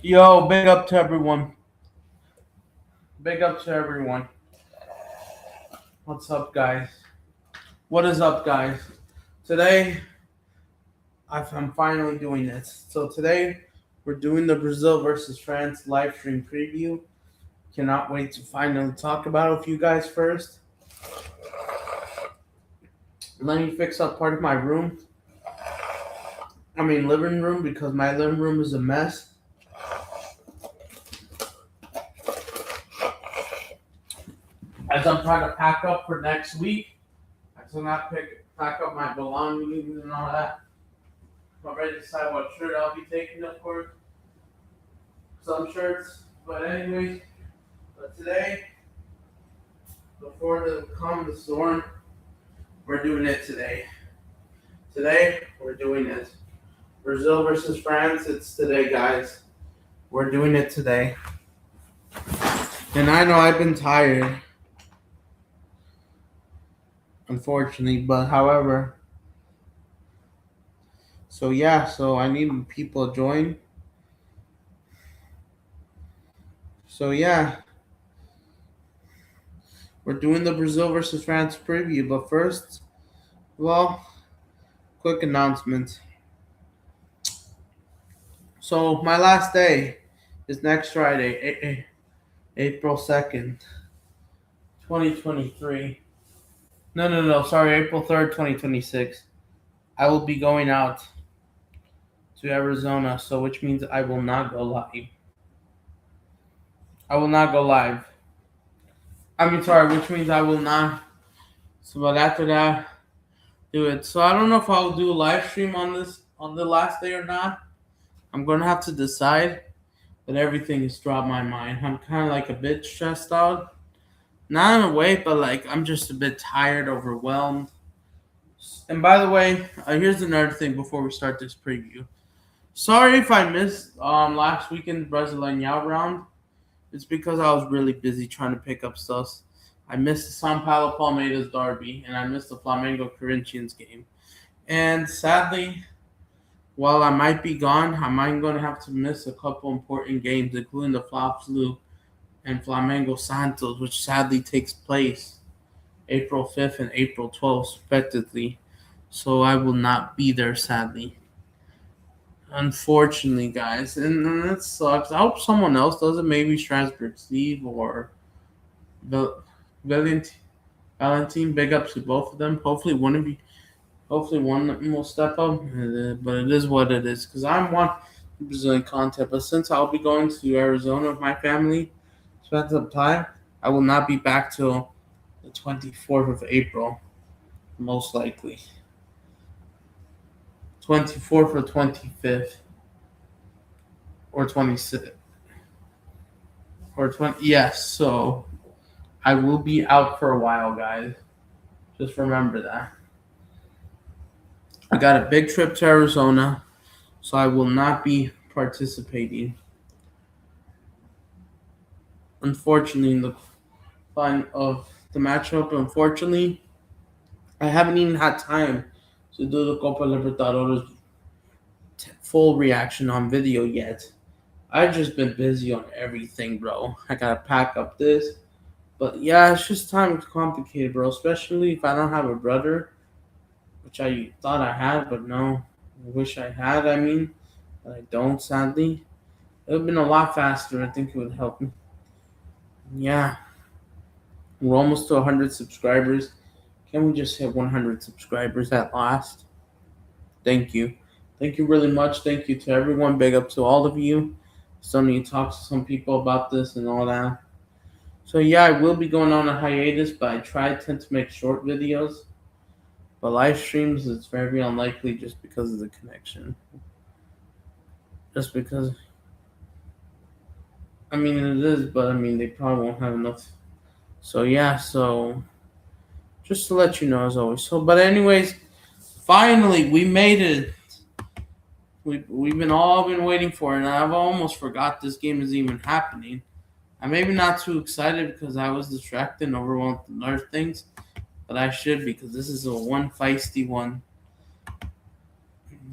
Yo, big up to everyone. Big up to everyone. What's up, guys? What is up, guys? Today, I'm finally doing this. So today, we're doing the Brazil versus France live stream preview. Cannot wait to finally talk about it with you guys first. Let me fix up part of my room. Living room, because my living room is a mess. As I'm trying to pack up for next week, I still not pack up my belongings and all that. I'm ready to decide what shirt I'll be taking, of course. Some shirts, but anyways, today, before the calm the storm, we're doing it today. Today, we're doing it. Brazil versus France, it's today, guys. We're doing it today. And I know I've been tired, unfortunately, but however, so I need people to join. So we're doing the Brazil versus France preview, but first, quick announcement. So my last day is next Friday, April 2nd, 2023. No, sorry, April 3rd, 2026. I will be going out to Arizona, so which means I will not go live. I will not go live. Which means I will not. So, but after that, do it. So I don't know if I'll do a live stream on the last day or not. I'm gonna have to decide. But everything has dropped my mind. I'm kind of like a bit stressed out. Not in a way, but like I'm just a bit tired, overwhelmed. And by the way, here's another thing before we start this preview. Sorry if I missed last weekend's Brazilian round. It's because I was really busy trying to pick up stuff. I missed the São Paulo Palmeiras derby, and I missed the Flamengo Corinthians game. And sadly, while I might be gone, I might going to have to miss a couple important games, including the Fla-Flu and Flamengo Santos, which sadly takes place April 5th and April 12th, respectively. So I will not be there, sadly. Unfortunately, guys. And that sucks. I hope someone else does it. Maybe Strasburg Steve or Valentin. Big ups to both of them. Hopefully one will step up. But it is what it is. Because I want Brazilian content. But since I'll be going to Arizona with my family, spend some time, I will not be back till the 24th of April, most likely. 24th or 25th or 26th or 20. Yes, so I will be out for a while, guys. Just remember that. I got a big trip to Arizona, so I will not be participating. Unfortunately, in the fun of the matchup, I haven't even had time to do the Copa Libertadores full reaction on video yet. I've just been busy on everything, bro. I gotta pack up this. But yeah, it's just time to complicate, bro. Especially if I don't have a brother, which I thought I had, but no. I wish I had, but I don't, sadly. It would have been a lot faster. I think it would help me. Yeah. We're almost to 100 subscribers. Can we just hit 100 subscribers at last? Thank you. Thank you really much. Thank you to everyone. Big up to all of you. Still need to talk to some people about this and all that. So yeah, I will be going on a hiatus, but I tend to make short videos. But live streams, it's very unlikely just because of the connection. Just because. It is, but they probably won't have enough. So yeah, just to let you know as always. So, but anyways, finally we made it. We've been waiting for it, and I've almost forgot this game is even happening. I'm maybe not too excited because I was distracted and overwhelmed with other things, but I should because this is a one feisty one.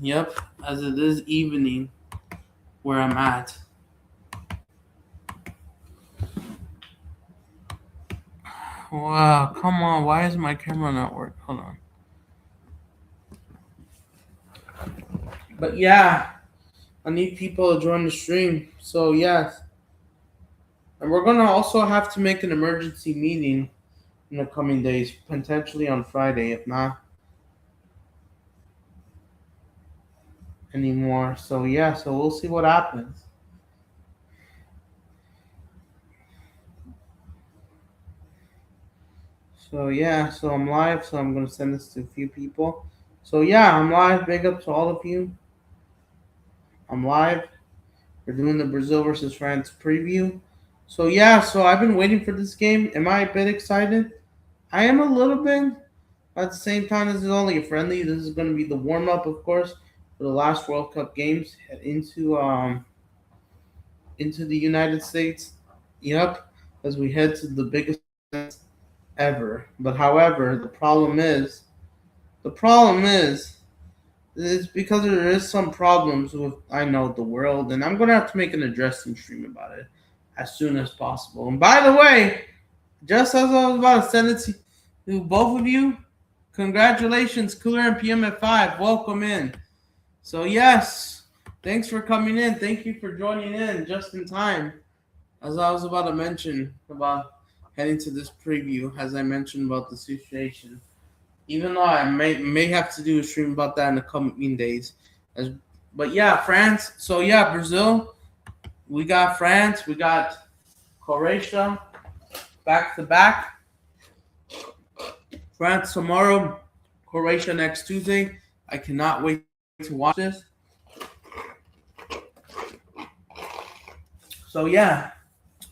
Yep, as it is evening where I'm at. Wow, come on. Why is my camera not working? Hold on. But yeah, I need people to join the stream. So yes. And we're gonna also have to make an emergency meeting in the coming days, potentially on Friday, if not anymore. So yeah, so we'll see what happens. So yeah, so I'm live, so I'm gonna send this to a few people. So yeah, I'm live. Big up to all of you. I'm live. We're doing the Brazil versus France preview. So yeah, so I've been waiting for this game. Am I a bit excited? I am a little bit. At the same time, this is only a friendly. This is going to be the warm up, of course, for the last World Cup games into the United States. Yep, as we head to the biggest ever. But however, the problem is it's because there is some problems with I know the world, and I'm gonna have to make an addressing stream about it as soon as possible. And by the way, just as I was about to send it to both of you, congratulations, Cooler and PM at 5. Welcome in. So yes, thanks for coming in. Thank you for joining in just in time. As I was about to mention about heading to this preview, as I mentioned about the situation. Even though I may have to do a stream about that in the coming days. But yeah, France. So yeah, Brazil. We got France. We got Croatia. Back to back. France tomorrow. Croatia next Tuesday. I cannot wait to watch this. So yeah.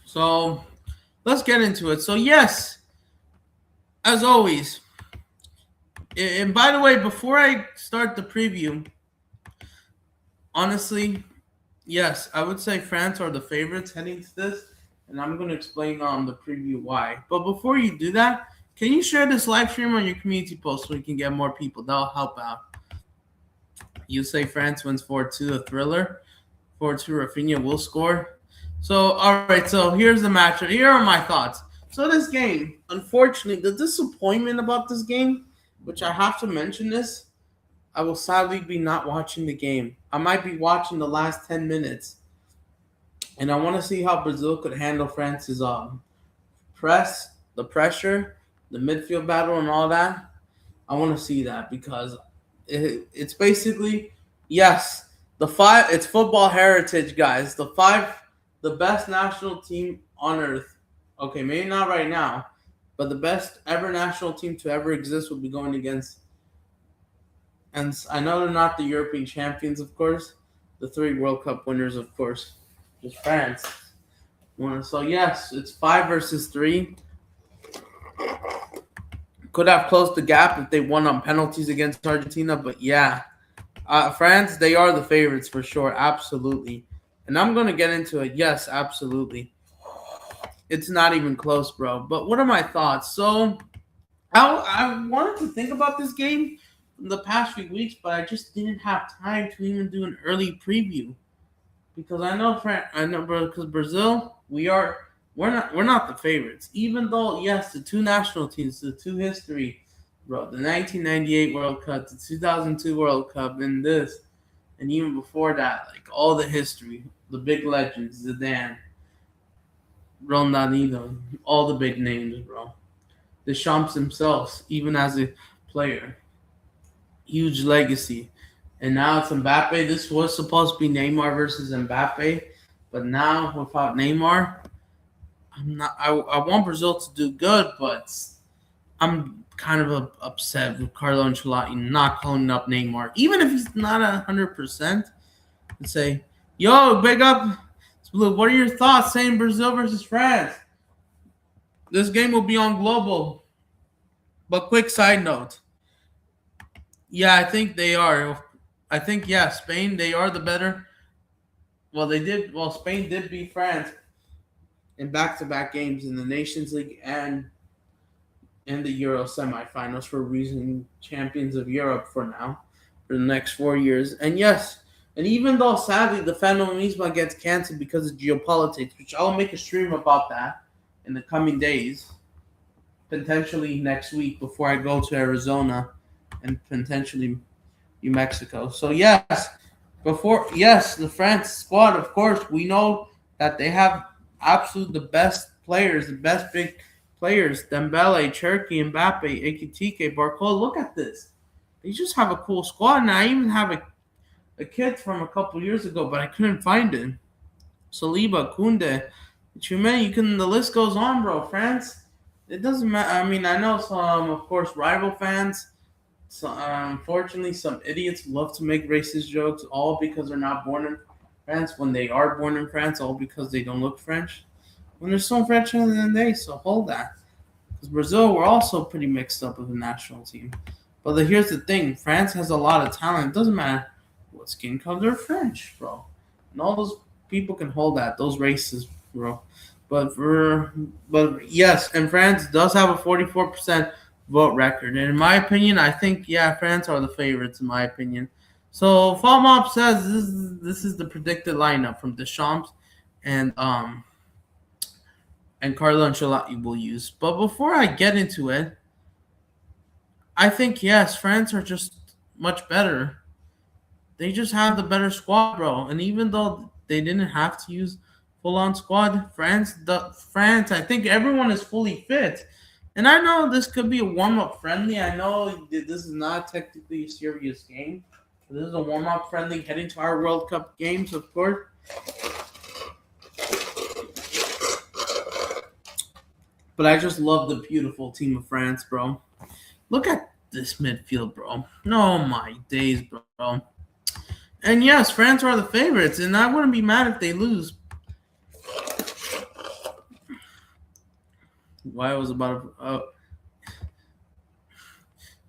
So let's get into it. So yes, as always. And by the way, before I start the preview, honestly, yes, I would say France are the favorites heading to this, and I'm going to explain on the preview why. But before you do that, can you share this live stream on your community post so we can get more people? That'll help out. You say France wins 4-2, a thriller. 4-2, Rafinha will score. So, all right, so here's the matchup. Here are my thoughts. So this game, unfortunately, the disappointment about this game, which I have to mention this, I will sadly be not watching the game. I might be watching the last 10 minutes. And I want to see how Brazil could handle France's press, the pressure, the midfield battle, and all that. I want to see that because it's basically, yes, it's football heritage, guys. The best national team on earth. Okay, maybe not right now, but the best ever national team to ever exist will be going against. And I know they're not the European champions, of course. The 3 World Cup winners, of course, just France. So yes, it's 5 versus 3. Could have closed the gap if they won on penalties against Argentina, but yeah, France, they are the favorites for sure, absolutely. And I'm gonna get into it. Yes, absolutely. It's not even close, bro. But what are my thoughts? So I wanted to think about this game in the past few weeks, but I just didn't have time to even do an early preview because I know because Brazil, we're not the favorites. Even though yes, the 2 national teams, the 2 history, bro, the 1998 World Cup, the 2002 World Cup, and this, and even before that, like all the history, the big legends, Zidane, Ronaldinho, all the big names, bro. The Champs themselves, even as a player, huge legacy. And now it's Mbappe. This was supposed to be Neymar versus Mbappe, but now without Neymar, I'm not. I want Brazil to do good, but I'm kind of upset with Carlo Ancelotti not calling up Neymar, even if he's not 100%. And say, "Yo, big up, what are your thoughts saying Brazil versus France? This game will be on Global." But quick side note. Yeah, I think they are. I think, yeah, Spain, they are the better. Spain did beat France in back-to-back games in the Nations League and in the Euro semifinals for reason champions of Europe for now, for the next 4 years. And yes, and even though sadly the Fanomisma gets canceled because of geopolitics, which I'll make a stream about that in the coming days. potentially next week before I go to Arizona and potentially New Mexico. So the France squad, of course, we know that they have absolute the best players, the best big players: Dembele, Cherki, Mbappe, Ekitike, Barcola. Look at this; they just have a cool squad. And I even have a kid from a couple years ago, but I couldn't find him. Saliba, Kunde, Chumeni. You can. The list goes on, bro. France. It doesn't matter. I mean, I know some, of course, rival fans. So, unfortunately, some idiots love to make racist jokes, all because they're not born in France. When they are born in France, all because they don't look French. When there's some French than they, so hold that. Because Brazil, we're also pretty mixed up with the national team. But here's the thing: France has a lot of talent. It doesn't matter what skin color they're French, bro. And all those people can hold that. Those races, bro. But yes, and France does have a 44% vote record. And in my opinion, I think France are the favorites in my opinion. So FOMOP says this is the predicted lineup from Deschamps and Carlo Ancelotti will use. But before I get into it, I think yes, France are just much better. They just have the better squad, bro. And even though they didn't have to use full on squad, France, I think everyone is fully fit. And I know this could be a warm up friendly. I know this is not technically a serious game. This is a warm up friendly heading to our World Cup games, of course. But I just love the beautiful team of France, bro. Look at this midfield, bro. Oh my days, bro. And yes, France are the favorites, and I wouldn't be mad if they lose. Why was about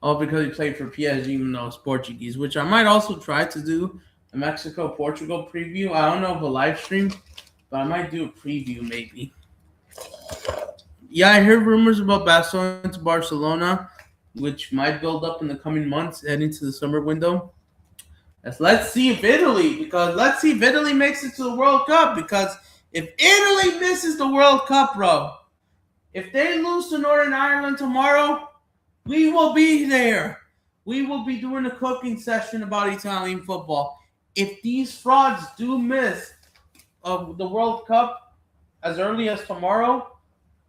because he played for PSG, even though it's Portuguese, which I might also try to do a Mexico Portugal preview. I don't know if a live stream, but I might do a preview maybe. Yeah, I heard rumors about Barcelona to Barcelona, which might build up in the coming months, heading to the summer window. Let's see if Italy makes it to the World Cup. Because if Italy misses the World Cup, bro, if they lose to Northern Ireland tomorrow, we will be there. We will be doing a cooking session about Italian football. If these frauds do miss the World Cup as early as tomorrow,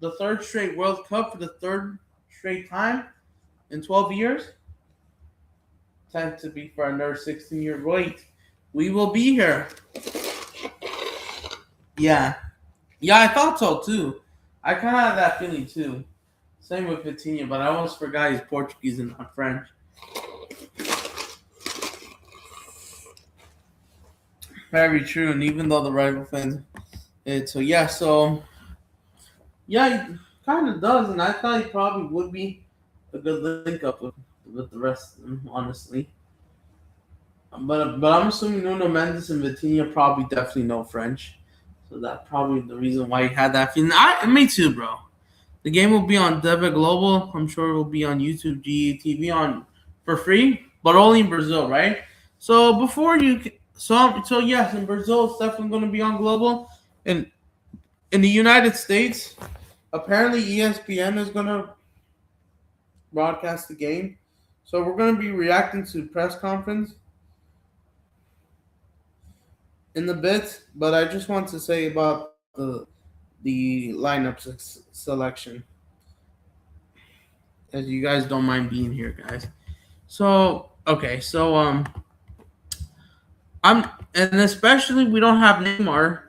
the third straight World Cup for the third straight time in 12 years, time to be for another 16-year wait. We will be here. Yeah, I thought so too. I kind of had that feeling too. Same with Vitinha, but I almost forgot he's Portuguese and not French. Very true, and even though the rival fans, it it kind of does, and I thought he probably would be a good link up with the rest of them, honestly. But I'm assuming Nuno Mendes and Vitinha probably definitely know French, so that's probably the reason why he had that feeling. Me too, bro. The game will be on Deva Global. I'm sure it will be on YouTube, GTV for free, but only in Brazil, right? So yes, in Brazil it's definitely going to be on Global, and in the United States, apparently ESPN is going to broadcast the game. So we're going to be reacting to the press conference in the bit, but I just want to say about the lineup selection, as you guys don't mind being here, guys. So and especially we don't have Neymar.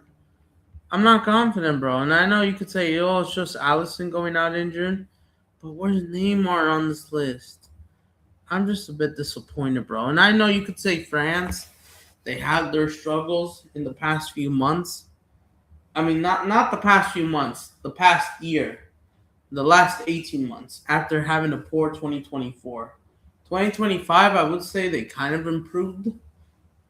I'm not confident, bro. And I know you could say, oh, it's just Allison going out injured, but where's Neymar on this list? I'm just a bit disappointed, bro. And I know you could say France. They had their struggles in the past few months. I mean, not the past few months, the past year, the last 18 months, after having a poor 2024. 2025, I would say they kind of improved,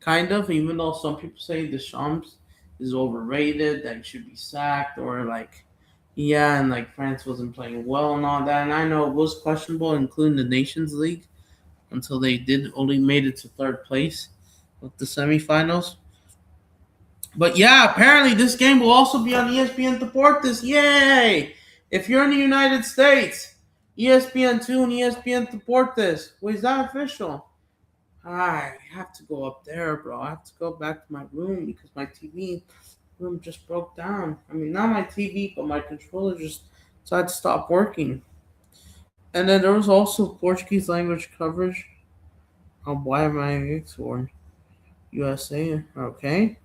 even though some people say Deschamps is overrated, that he should be sacked, or and France wasn't playing well and all that. And I know it was questionable, including the Nations League, until they did only made it to third place with the semifinals. But yeah, apparently this game will also be on ESPN Deportes. Yay! If you're in the United States, ESPN2 and ESPN Deportes. Wait, is that official? I have to go up there, bro. I have to go back to my room because my TV room just broke down. I mean, not my TV, but my controller just decided to stop working. And then there was also Portuguese language coverage on Why Am I or USA. Okay.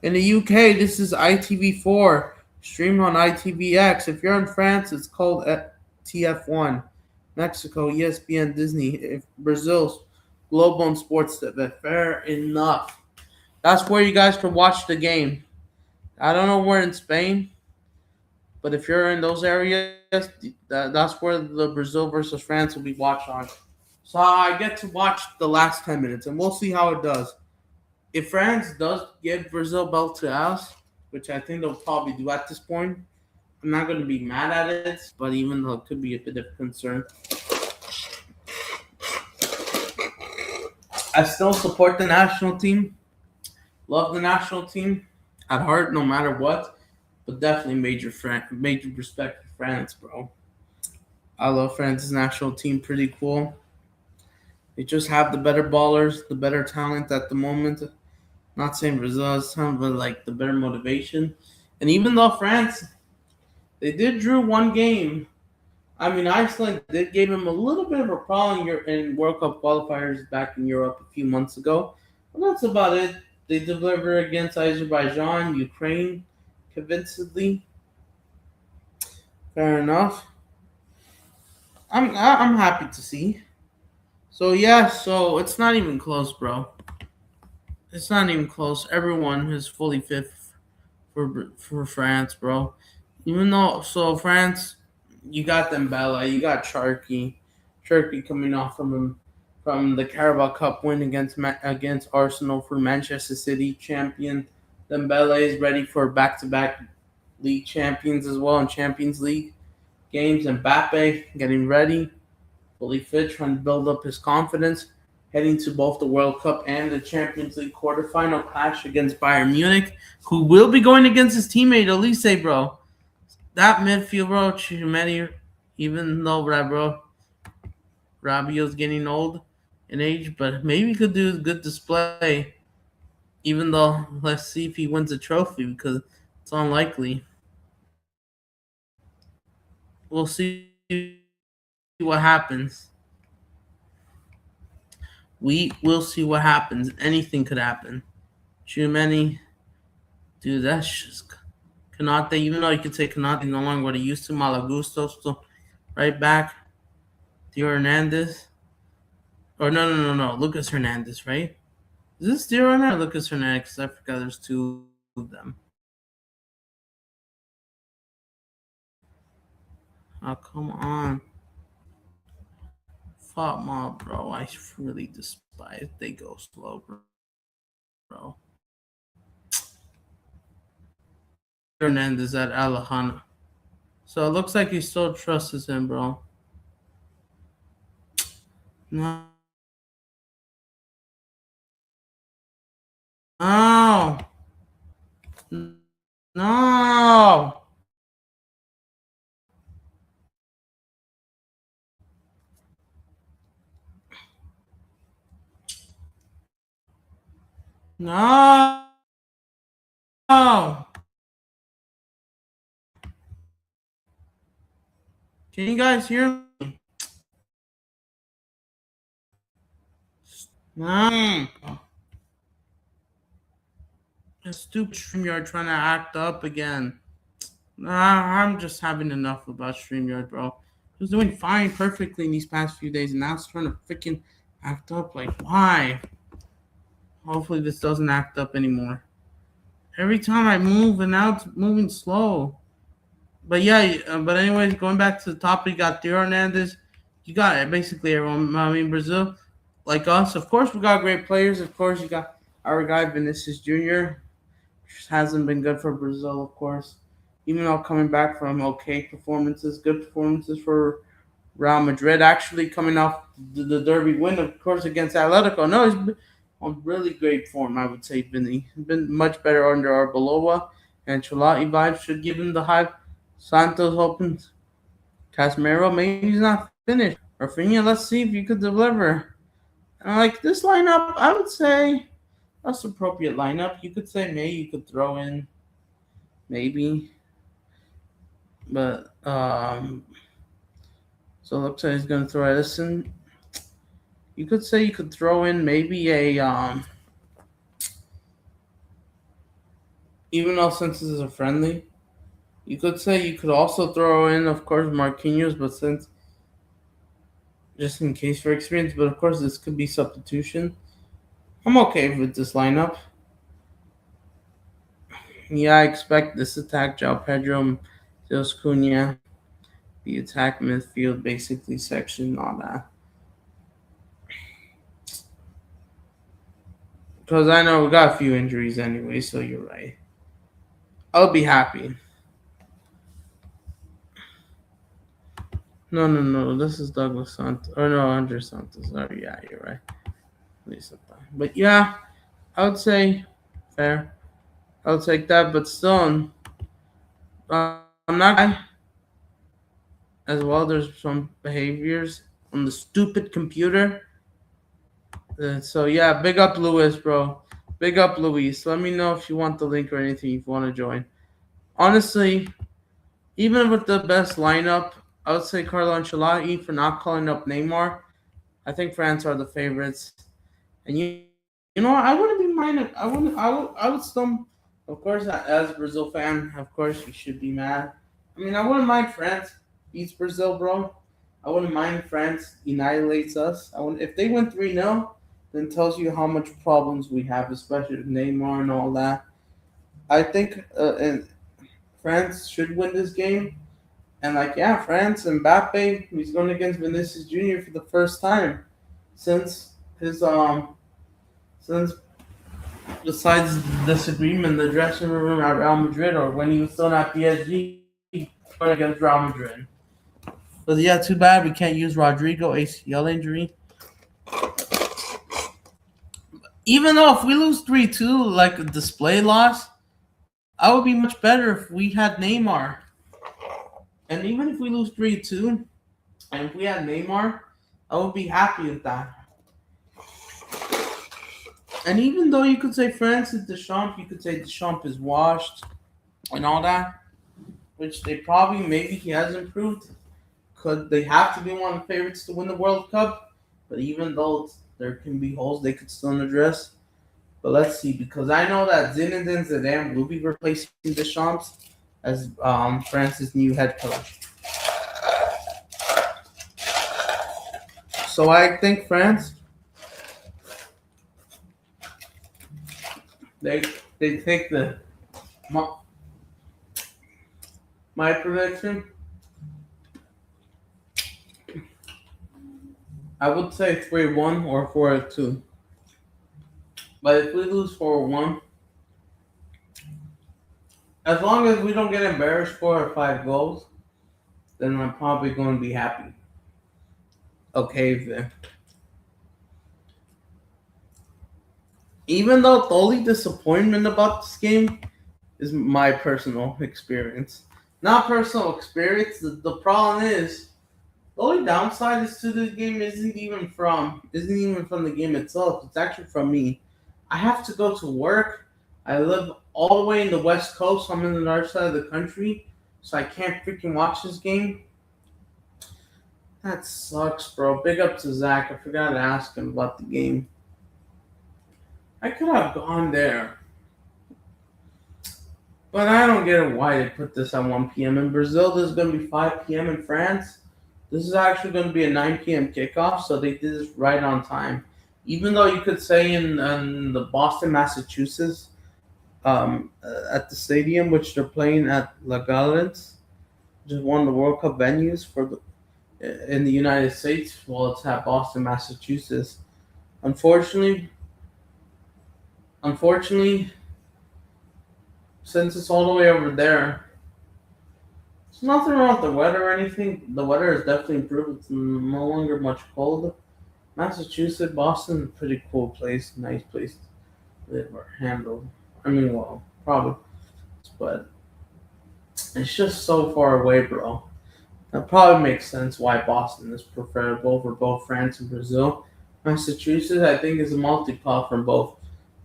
In the UK, this is ITV4, streamed on ITVX. If you're in France, it's called TF1. Mexico, ESPN, Disney. If Brazil's Globo and Sports TV. Fair enough. That's where you guys can watch the game. I don't know where in Spain, but if you're in those areas, that's where the Brazil versus France will be watched on. So I get to watch the last 10 minutes, and we'll see how it does. If France does give Brazil belt to us, which I think they'll probably do at this point, I'm not going to be mad at it, but even though it could be a bit of concern, I still support the national team. Love the national team at heart, no matter what. But definitely major respect for France, bro. I love France's national team. Pretty cool. They just have the better ballers, the better talent at the moment. Not saying Brazil has some, but like the better motivation. And even though France, they did drew one game. I mean, Iceland did give him a little bit of a problem in World Cup qualifiers back in Europe a few months ago. But that's about it. They deliver against Azerbaijan, Ukraine, convincingly. Fair enough. I'm happy to see. So yeah, so it's not even close, bro. It's not even close. Everyone is fully fit for France, bro. Even though France, you got Dembele, you got Cherky coming off from the Carabao Cup win against Arsenal for Manchester City champion. Dembele is ready for back-to-back league champions as well and Champions League games. And Mbappe getting ready, fully fit, trying to build up his confidence, heading to both the World Cup and the Champions League quarterfinal clash against Bayern Munich, who will be going against his teammate Elise, bro. That midfield, bro, Chumeni, even though bro, Rabiot's getting old in age, but maybe he could do a good display. Even though, let's see if he wins a trophy because it's unlikely. We'll see what happens. We will see what happens. Anything could happen. Chumeni, dude, that's just Canate. Even though you could say Canate no longer what he used to. Malagusto still right back. Theo Hernandez. Or no. Lucas Hernandez, right? Is this Theo Hernandez or Lucas Hernandez? Because I forgot there's two of them. Oh, come on. Fuck mob, bro. I really despise they go slow, bro. Hernandez at Alejandro. So it looks like he still trusts him, bro. No. No. No. No. Can you guys hear me? No. The stupid StreamYard trying to act up again. Nah, I'm just having enough about StreamYard, bro. He was doing fine perfectly in these past few days, and now it's trying to freaking act up. Like, why? Hopefully this doesn't act up anymore. Every time I move, and now it's moving slow. But yeah, but anyways, going back to the topic, you got Theo Hernandez. You got basically everyone. I mean, Brazil, like us, of course, we got great players. Of course, you got our guy Vinicius Jr. Just hasn't been good for Brazil, of course. Even though coming back from okay performances, good performances for Real Madrid, actually coming off the Derby win, of course, against Atletico. No, he's been on really great form, I would say, Vinny. He's been much better under Arbeloa, and Ancelotti vibes should give him the hype. Santos opens. Casemiro, maybe he's not finish. Rafinha, let's see if you could deliver. And like this lineup, I would say that's appropriate lineup. You could say maybe you could throw in maybe, but so it looks like he's gonna throw Edison. You could say you could throw in maybe a even though since this is a friendly, you could say you could also throw in, of course, Marquinhos, but since just in case for experience, but of course this could be substitution. I'm okay with this lineup. Yeah, I expect this attack, João Pedro, Dios Cunha, the attack midfield, basically section, all that. Because I know we got a few injuries anyway, so you're right. I'll be happy. No. This is Douglas Santos. Or no, Andre Santos. Oh, yeah, you're right. But yeah, I would say fair. I'll take that, but still, I'm not as well. There's some behaviors on the stupid computer. So yeah, big up Luis, bro. Big up Luis. Let me know if you want the link or anything if you want to join. Honestly, even with the best lineup, I would say Carlo Ancelotti for not calling up Neymar. I think France are the favorites, and you know I wouldn't be minded. I would still, of course, as a Brazil fan, of course we should be mad. I mean, I wouldn't mind France beats Brazil, bro. I wouldn't mind France annihilates us. I would if they win 3-0, then tells you how much problems we have, especially with Neymar and all that. I think and France should win this game. And like yeah, France Mbappe, he's going against Vinicius Jr. for the first time since his since besides disagreement in the dressing room at Real Madrid or when he was still at PSG going against Real Madrid. But yeah, too bad we can't use Rodrigo ACL injury. Even though if we lose 3-2, like a display loss, I would be much better if we had Neymar. And even if we lose 3-2, and if we had Neymar, I would be happy with that. And even though you could say Francis Deschamps, you could say Deschamps is washed and all that, which they probably maybe he has improved. Could they have to be one of the favorites to win the World Cup? But even though there can be holes, they could still address. But let's see, because I know that Zinedine Zidane will be replacing Deschamps as France's new head coach. So I think France they take my prediction. I would say 3-1 or 4-2. But if we lose 4-1, as long as we don't get embarrassed 4 or 5 goals, then I'm probably going to be happy. Okay, then. Even though the only disappointment about this game is my personal experience. Not personal experience. The problem is the only downside is to this game isn't even from the game itself. It's actually from me. I have to go to work. I live all the way in the West Coast. I'm in the north side of the country, so I can't freaking watch this game. That sucks, bro. Big up to Zach. I forgot to ask him about the game. I could have gone there. But I don't get why they put this at 1 p.m. in Brazil. This is going to be 5 p.m. in France. This is actually going to be a 9 p.m. kickoff, so they did this right on time. Even though you could say in the Boston, Massachusetts, at the stadium, which they're playing at La Gallants, which is one of the World Cup venues in the United States. Well, it's at Boston, Massachusetts. Unfortunately, since it's all the way over there, there's nothing wrong with the weather or anything. The weather has definitely improved. It's no longer much cold. Massachusetts, Boston, pretty cool place, nice place to live or handle. I mean, well, probably, but it's just so far away, bro. That probably makes sense why Boston is preferable for both France and Brazil. Massachusetts, I think, is a multi-pot from both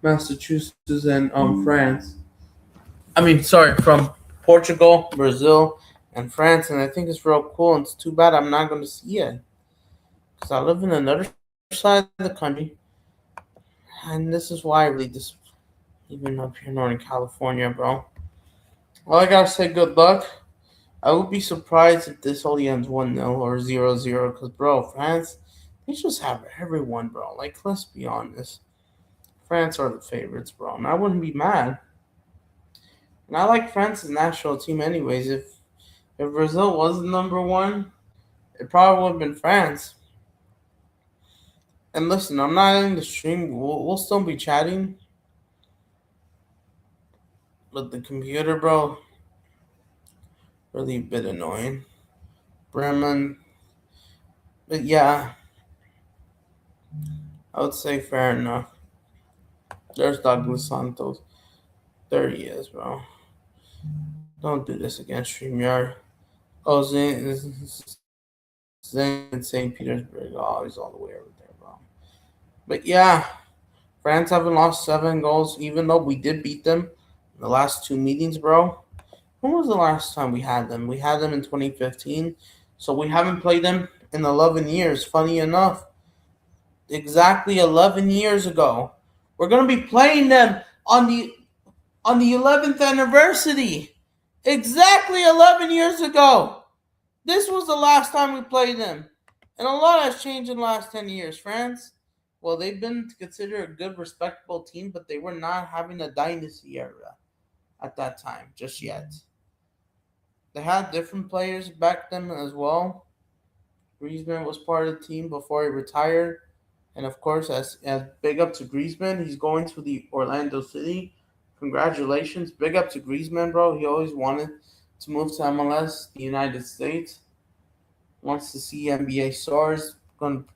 Massachusetts and France. I mean, sorry, from Portugal, Brazil, and France, and I think it's real cool. And it's too bad I'm not going to see it because I live in another side of the country, and this is why I really just even up here in Northern California, bro. Well, I gotta say good luck. I would be surprised if this only ends 1-0 or 0-0 because, bro, France, they just have everyone, bro. Like, let's be honest. France are the favorites, bro, and I wouldn't be mad. And I like France's national team, anyways. If Brazil was the number one, it probably would have been France. And listen, I'm not in the stream. We'll still be chatting, but the computer, bro, really a bit annoying. Bremen, but yeah, I would say fair enough. There's Douglas Santos. There he is, bro. Don't do this against StreamYard. Oh, St. Petersburg. Oh, he's all the way over there, bro. But yeah, France haven't lost 7 goals, even though we did beat them in the last 2 meetings, bro. When was the last time we had them? We had them in 2015. So we haven't played them in 11 years. Funny enough, exactly 11 years ago. We're going to be playing them on the 11th anniversary. Exactly 11 years ago. This was the last time we played them. And a lot has changed in the last 10 years. France, well, they've been considered a good, respectable team, but they were not having a dynasty era at that time just yet. They had different players back then as well. Griezmann was part of the team before he retired. And of course, as big up to Griezmann, he's going to the Orlando City. Congratulations. Big up to Griezmann, bro. He always wanted to move to MLS, the United States. Wants to see NBA stars. Going to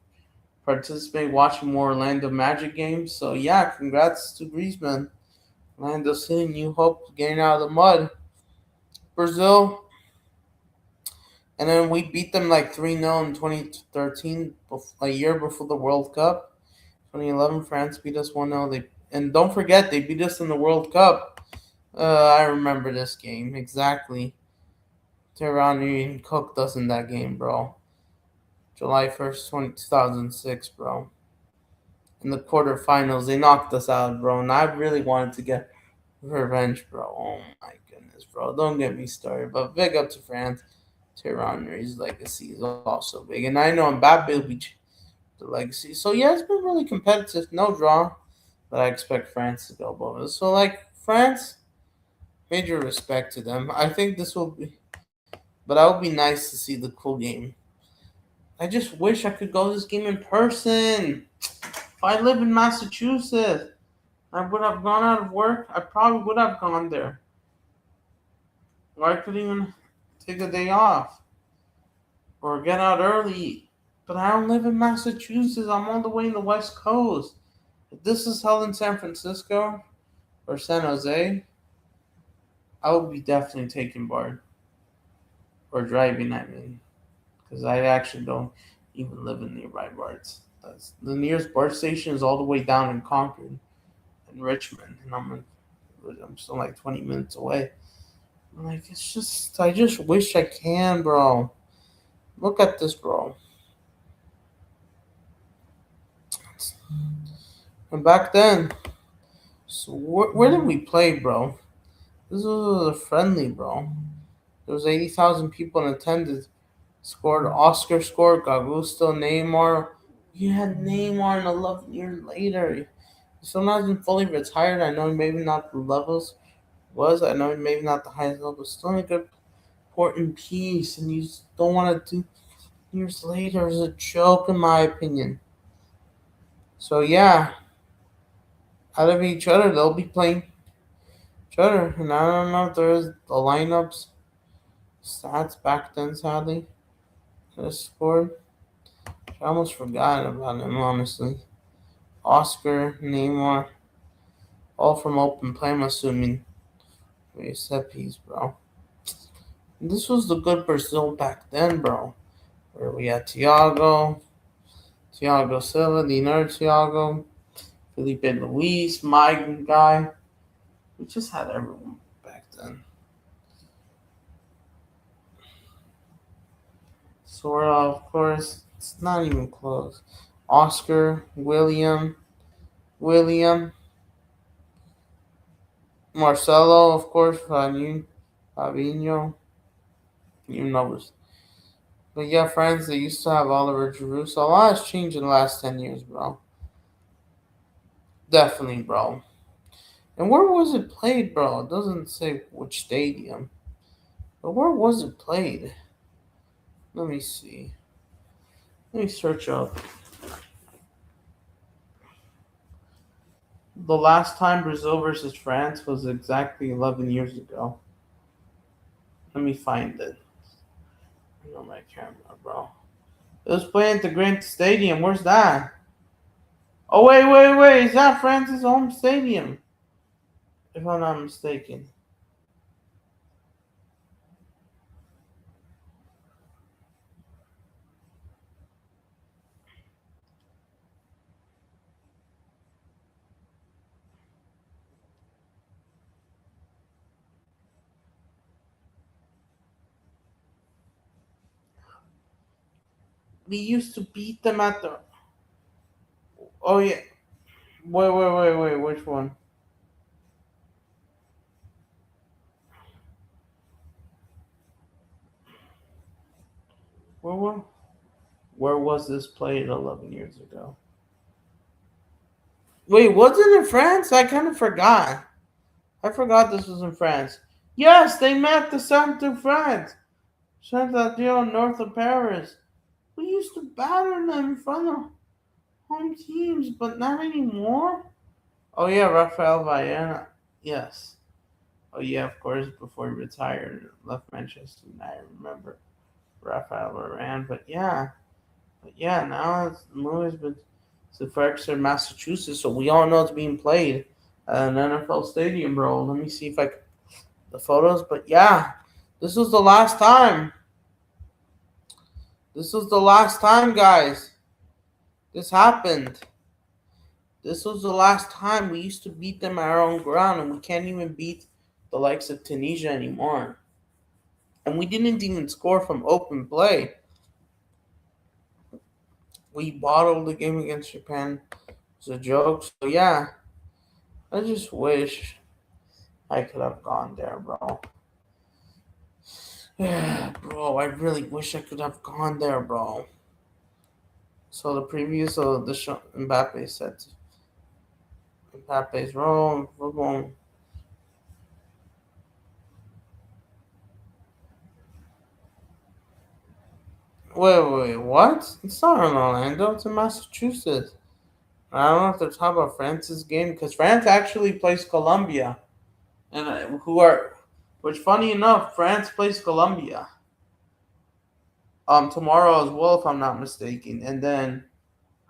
participate, watching more Orlando Magic games. So, yeah, congrats to Griezmann. Orlando City, new hope getting out of the mud. Brazil, and then we beat them like 3-0 in 2013, a year before the World Cup. 2011, France beat us 1-0. And don't forget, they beat us in the World Cup. I remember this game exactly. Tirani cooked us in that game, bro. July 1st, 2006, bro. In the quarterfinals, they knocked us out, bro. And I really wanted to get revenge, bro. Oh my goodness, bro. Don't get me started. But big up to France. Tirani's legacy is also big. And I know Mbappe will be the legacy. So, yeah, it's been really competitive. No draw. But I expect France to go above us. So, like, France, major respect to them. I think this will be, but that would be nice to see the cool game. I just wish I could go to this game in person. If I live in Massachusetts, I would have gone out of work. I probably would have gone there. Or I could even take a day off or get out early. But I don't live in Massachusetts. I'm all the way in the West Coast. If this is held in San Francisco or San Jose, I would be definitely taking BART or driving, I mean, because I actually don't even live in nearby BARTs. The nearest BART station is all the way down in Concord, in Richmond, and I'm still like 20 minutes away. Like, it's just, I just wish I can, bro. Look at this, bro. And back then, so where did we play, bro? This was a friendly, bro. There was 80,000 people in attendance. Oscar scored, Gagusto, Neymar. You had Neymar in 11 years later. He's still not even fully retired. I know maybe not the levels I know maybe not the highest level, but still in a good important piece. And you just don't want to do years later is a joke in my opinion. So yeah, out of each other they'll be playing each other. And I don't know if there's the lineups stats back then sadly. Just scored. I almost forgot about him, honestly. Oscar, Neymar, all from open play, I'm assuming. Maybe set piece, bro. This was the good Brazil back then, bro. Where we had Thiago Silva, the inner Thiago, Felipe Luis, my guy. We just had everyone back then. Sora, of course, it's not even close. Oscar, William, Marcelo, of course, Fabinho, you know. But yeah, friends, they used to have Oliver Giroud. So a lot has changed in the last 10 years, bro. Definitely, bro. And where was it played, bro? It doesn't say which stadium. But where was it played? Let me see. Let me search up. The last time Brazil versus France was exactly 11 years ago. Let me find it. On my camera, bro. It was playing at the Grand Stadium. Where's that? Oh, wait. Is that France's home stadium? If I'm not mistaken. We used to beat them at the. Oh, yeah. Wait. Which one? Where, were, where was this played 11 years ago? Wait, was it in France? I kind of forgot. I forgot this was in France. Yes, they met the South of France. Saint-Adrien, north of Paris. We used to batter them in front of home teams, but not anymore. Oh yeah, Rafael Varane. Yes. Oh yeah, of course. Before he retired, left Manchester United. I remember Rafael Varane. But yeah. Now it's the movie's been to Ferguson, Massachusetts, so we all know it's being played at an NFL stadium, bro. Let me see if I can the photos. But yeah, this was the last time. This was the last time, guys. This happened. This was the last time we used to beat them at our own ground, and we can't even beat the likes of Tunisia anymore. And we didn't even score from open play. We bottled the game against Japan. It's a joke. So yeah, I just wish I could have gone there, bro. Yeah, bro, I really wish I could have gone there, bro. So the previews of the show, Mbappe said Mbappe's wrong. We're going. Wait, what? It's not in Orlando. It's in Massachusetts. I don't know if they're talking about France's game because France actually plays Colombia, and which funny enough, France plays Colombia tomorrow as well, if I'm not mistaken, and then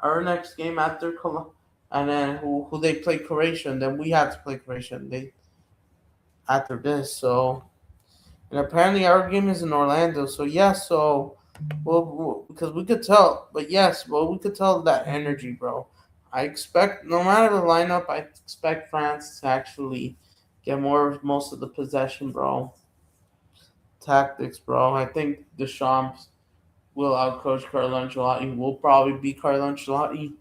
our next game after and then who they play Croatia, and then we have to play Croatia. They after this, so and apparently our game is in Orlando. So yes, so because we could tell, but yes, well we could tell that energy, bro. I expect no matter the lineup, I expect France to actually get most of the possession, bro. Tactics, bro. I think Deschamps will outcoach Carlo Ancelotti. Will probably beat Carlo Ancelotti.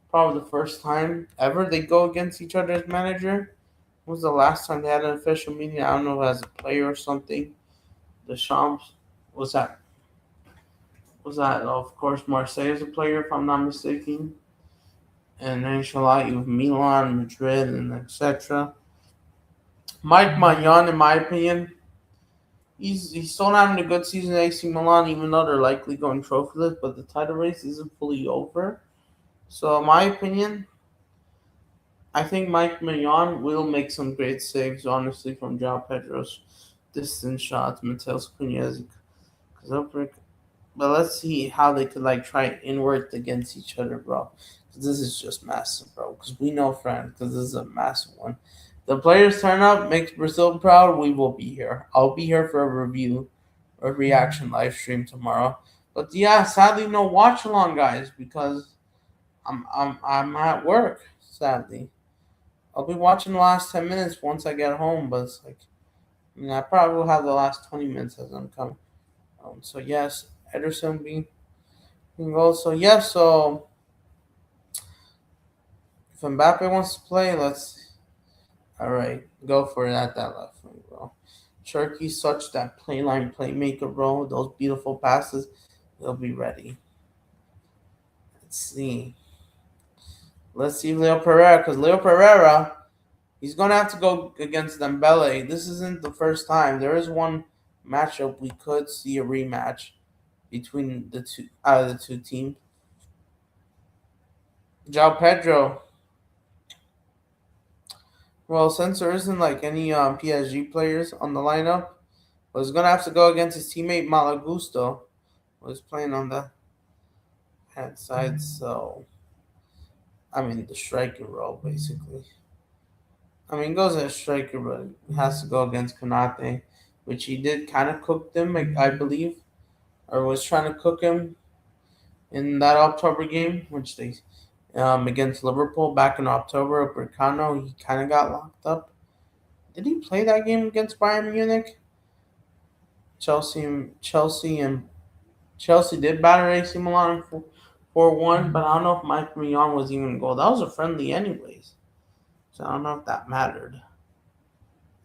Probably the first time ever they go against each other as manager. When was the last time they had an official meeting? I don't know as a player or something. Deschamps was that of course Marseille as a player if I'm not mistaken, and Ancelotti with Milan, Madrid, and etc. Mike Maignan, in my opinion, he's still not having a good season at AC Milan, even though they're likely going trophyless, but the title race isn't fully over. So, in my opinion, I think Mike Maignan will make some great saves, honestly, from João Pedro's distance shots, Mateus Cunha's. But let's see how they could like try and work against each other, bro. 'Cause this is just massive, bro. Because we know France, because this is a massive one. The players turn up, makes Brazil proud. We will be here. I'll be here for a review a reaction live stream tomorrow. But yeah, sadly no watch along, guys, because I'm at work. Sadly, I'll be watching the last 10 minutes once I get home. But it's like, I probably will have the last 20 minutes as I'm coming. So yes, Ederson being goal. So yes, so if Mbappe wants to play, let's all right, go for it at that left wing, bro. Turkey's such that playline playmaker, bro. Those beautiful passes, they'll be ready. Let's see. Let's see Leo Pereira, because Leo Pereira, he's gonna have to go against Dembele. This isn't the first time. There is one matchup we could see a rematch between the two out of the two teams. João Pedro. Well, since there isn't like any PSG players on the lineup, was gonna have to go against his teammate Malagusto, who was playing on the hand side. So I mean the striker role basically. I mean, he goes as a striker, but he has to go against Konate, which he did kind of cook them, I believe, or was trying to cook him in that October game, which they against Liverpool back in October. Bricano, he kind of got locked up. Did he play that game against Bayern Munich? Chelsea did batter AC Milan 4-1, but I don't know if Mike Mignon was even a goal. That was a friendly, anyways, so I don't know if that mattered.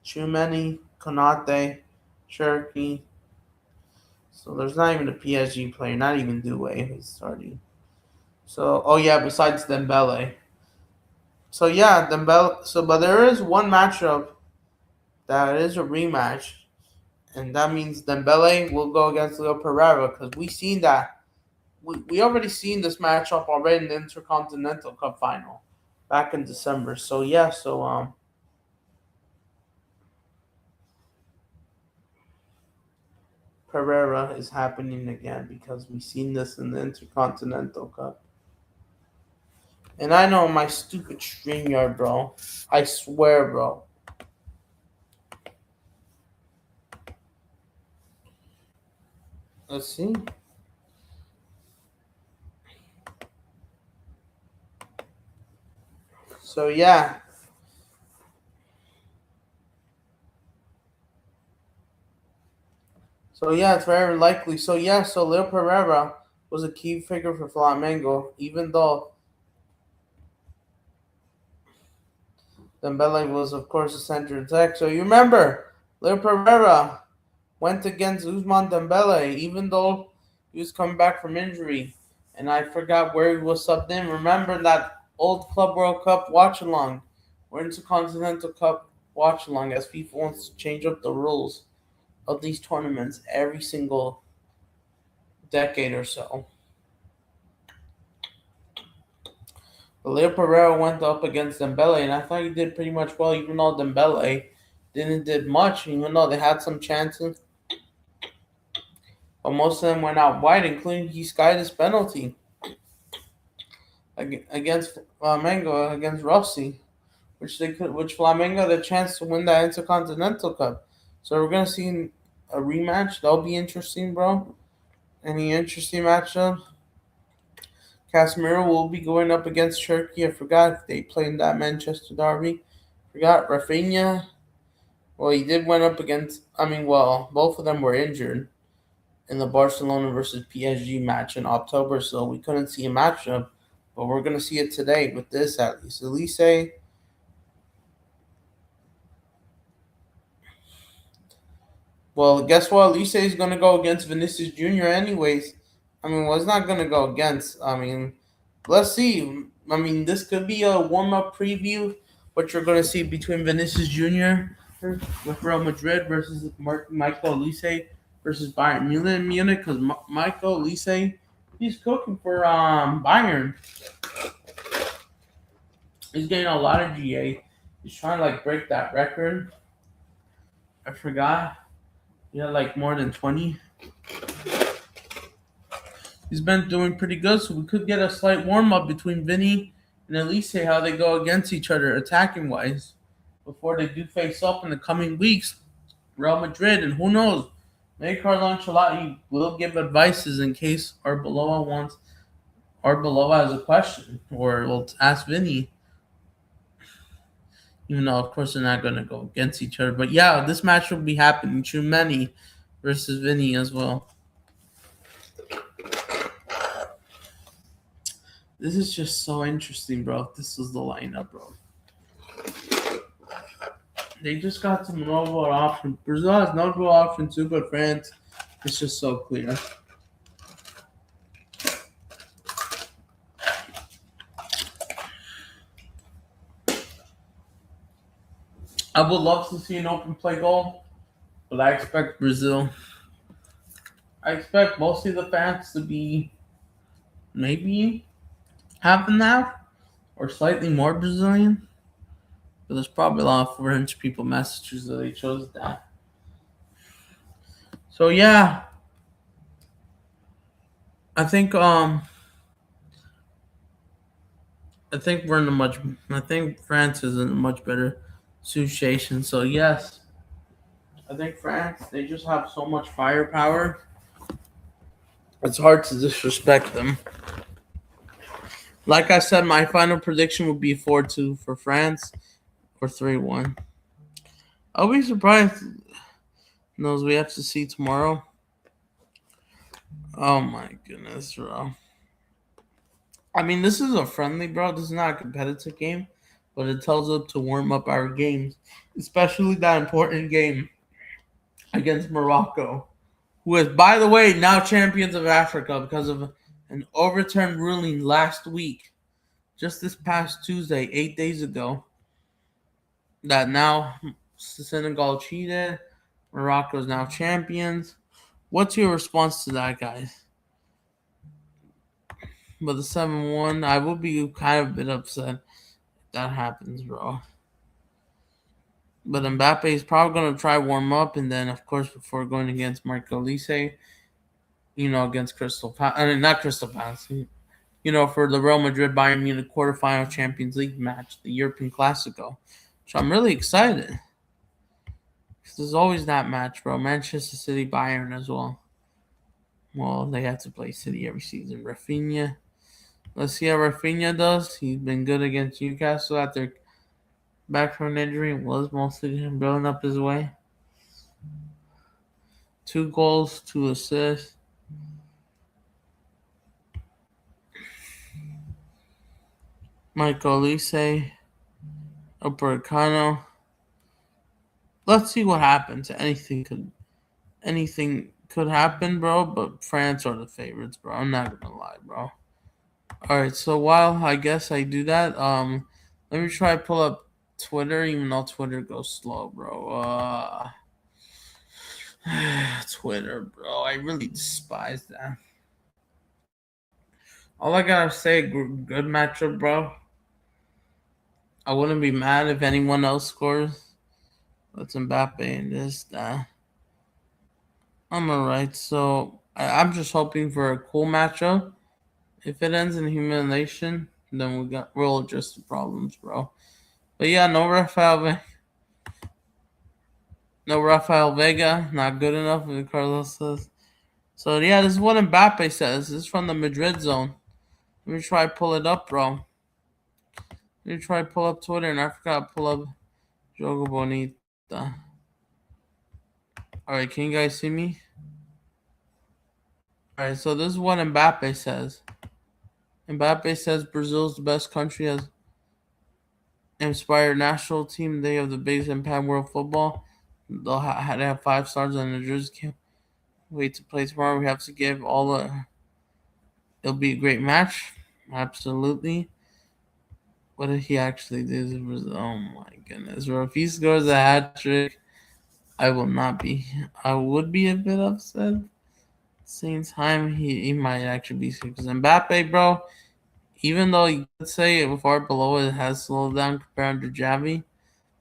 Chumeni, Konate, Cherokee. So there's not even a PSG player, not even Doué who's starting. So oh yeah, besides Dembele. So yeah, Dembele. So but there is one matchup that is a rematch, and that means Dembele will go against Leo Pereira because we seen that we already seen this matchup already in the Intercontinental Cup final back in December. So yeah, so Pereira is happening again because we seen this in the Intercontinental Cup. And I know my stupid StreamYard, bro. I swear, bro. Let's see. So yeah. So yeah, it's very likely. So yeah, so Leo Pereira was a key figure for Flamengo, even though Dembele was of course a center attack. So you remember, Leo Pereira went against Usman Dembele, even though he was coming back from injury. And I forgot where he was subbed in. Remember that old Club World Cup watch along? We're into Continental Cup watch along as FIFA wants to change up the rules of these tournaments every single decade or so. But Leo Pereira went up against Dembele, and I thought he did pretty much well, even though Dembele didn't did much, even though they had some chances. But most of them went out wide, including he skied his penalty against Flamengo against Rossi, which Flamengo had a chance to win that Intercontinental Cup. So we're gonna see a rematch. That'll be interesting, bro. Any interesting matchup? Casemiro will be going up against Turkey. I forgot if they played in that Manchester derby. Forgot Rafinha. Well, he did went up against. I mean, well, both of them were injured in the Barcelona versus PSG match in October, so we couldn't see a matchup. But we're gonna see it today with this at least. Elise. Well, guess what? Elise is gonna go against Vinicius Jr. anyways. I mean, well, it's not gonna go against. I mean, let's see. I mean, this could be a warm up preview. What you're gonna see between Vinicius Jr. with Real Madrid versus Michael Elise versus Bayern Munich, because Michael Elise, he's cooking for Bayern. He's getting a lot of GA. He's trying to like break that record. I forgot. He had like more than 20. He's been doing pretty good, so we could get a slight warm up between Vinny and Elise, how they go against each other attacking wise before they do face up in the coming weeks. Real Madrid, and who knows, maybe Carlo Ancelotti will give advices in case Arbeloa has a question, or will ask Vinny. Even though, of course, they're not going to go against each other. But yeah, this match will be happening. Chumeni versus Vinny as well. This is just so interesting, bro. This was the lineup, bro. They just got some notable options. Brazil has notable options too, but France, it's just so clear. I would love to see an open play goal, but I expect Brazil. I expect mostly the fans to be maybe half and half or slightly more Brazilian. But there's probably a lot of French people messages that they chose that. So yeah, I think I think we're in a much I think France is in a much better situation. So yes, I think France, they just have so much firepower. It's hard to disrespect them. Like I said, my final prediction would be 4-2 for France or 3-1. I'll be surprised. Those we have to see tomorrow. Oh my goodness, bro. I mean, this is a friendly, bro. This is not a competitive game, but it tells us to warm up our games, especially that important game against Morocco, who is, by the way, now champions of Africa because of an overturned ruling last week, just this past Tuesday, 8 days ago, that now Senegal cheated. Morocco is now champions. What's your response to that, guys? But the 7-1, I will be kind of a bit upset if that happens, bro. But Mbappe is probably going to try warm up, and then, of course, before going against Marco Lise, against Crystal Palace. I mean, not Crystal Palace. For the Real Madrid Bayern Munich quarterfinal Champions League match, the European Classico. So I'm really excited. Because there's always that match, bro. Manchester City Bayern as well. Well, they have to play City every season. Rafinha. Let's see how Rafinha does. He's been good against Newcastle after back from an injury. It was mostly him building up his way. 2 goals, 2 assists. Michael Olise, Upamecano. Let's see what happens. Anything could happen, bro. But France are the favorites, bro. I'm not gonna lie, bro. All right. So while I guess I do that, let me try to pull up Twitter, even though Twitter goes slow, bro. Twitter, bro. I really despise that. All I gotta say, good matchup, bro. I wouldn't be mad if anyone else scores. That's Mbappe and this, that. I'm alright. So I'm just hoping for a cool matchup. If it ends in humiliation, then we'll address the problems, bro. But yeah, no Rafael Vega, not good enough. Carlos says. So yeah, this is what Mbappe says. This is from the Madrid zone. Let me try to pull it up, bro. Let me try to pull up Twitter, and I forgot to pull up Jogo Bonita. Alright, can you guys see me? Alright, so this is what Mbappe says. Mbappe says Brazil's the best country, has inspired national team. They have the biggest impact in world football. They'll have 5 stars on the jersey. Can't wait to play tomorrow. We have to give all the. It'll be a great match. Absolutely. What did he actually do? Oh my goodness, bro! If he scores a hat trick, I will not be. I would be a bit upset. Same time, he might actually be because Mbappe, bro. Even though you could say far below it has slowed down compared to Javi,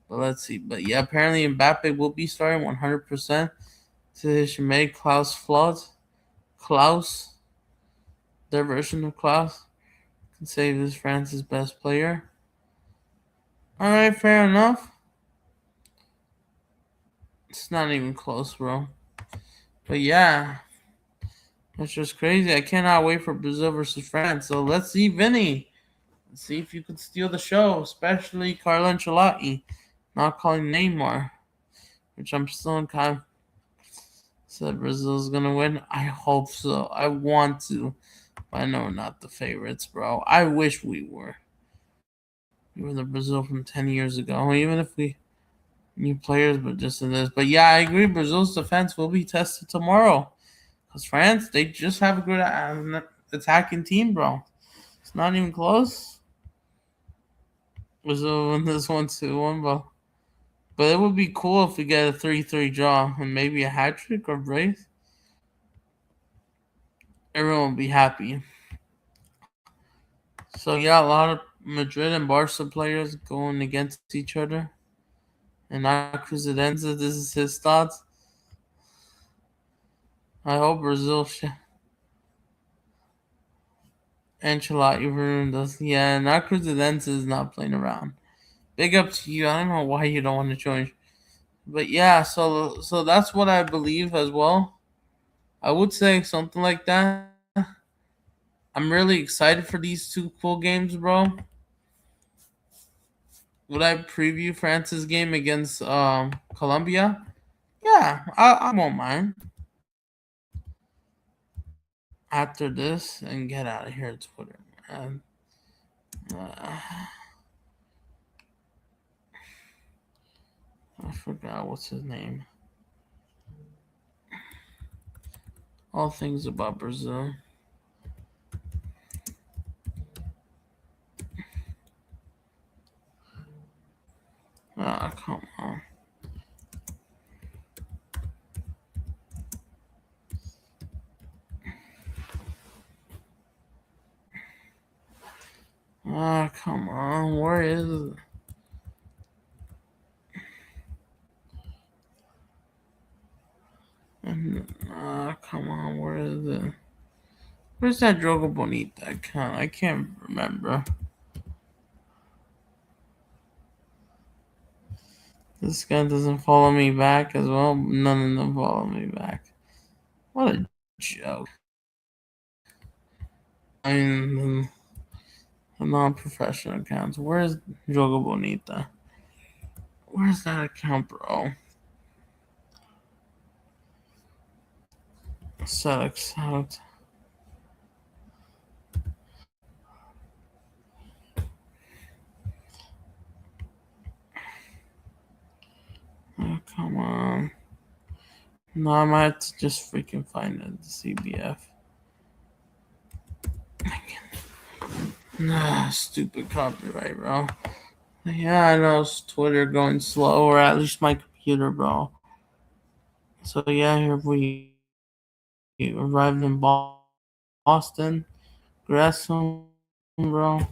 but let's see. But yeah, apparently Mbappe will be starting 100%. To his mate Klaus, their version of Klaus, can say this France's best player. All right, fair enough. It's not even close, bro. But yeah, it's just crazy. I cannot wait for Brazil versus France. So let's see, Vinny. Let's see if you could steal the show, especially Carlo Ancelotti. Not calling Neymar, which I'm still in kind. Said Brazil's gonna win. I hope so. I want to. I know we're not the favorites, bro. I wish we were. We were the Brazil from 10 years ago. Even if we new players, but just in this. But yeah, I agree. Brazil's defense will be tested tomorrow. Because France, they just have a good attacking team, bro. It's not even close. Brazil win this one 2-1, but it would be cool if we get a 3-3 draw and maybe a hat trick or brace. Everyone will be happy. So yeah, a lot of Madrid and Barca players going against each other. And not Cruzeirense, this is his thoughts. I hope Brazil Ancelotti ruined us. Yeah, not Cruzeirense is not playing around. Big up to you. I don't know why you don't want to join. But yeah, so that's what I believe as well. I would say something like that. I'm really excited for these two cool games, bro. Would I preview France's game against Colombia? Yeah, I won't mind. After this, and get out of here, Twitter, man. Uh, I forgot what's his name. All things about Brazil. Ah, come on. Ah, come on. Where is it? Come on. Where is it? Where's that Drogo Bonita account? I can't remember. This guy doesn't follow me back as well. None of them follow me back. What a joke. I mean, the non-professional accounts. Where's Drogo Bonita? Where's that account, bro? Select out. Oh, come on. No, I might have to just freaking find it. The CBF. Nah, stupid copyright, bro. Yeah, I know it's Twitter going slow, or at least my computer, bro. So yeah, here we arrived in Boston. Gresham, bro.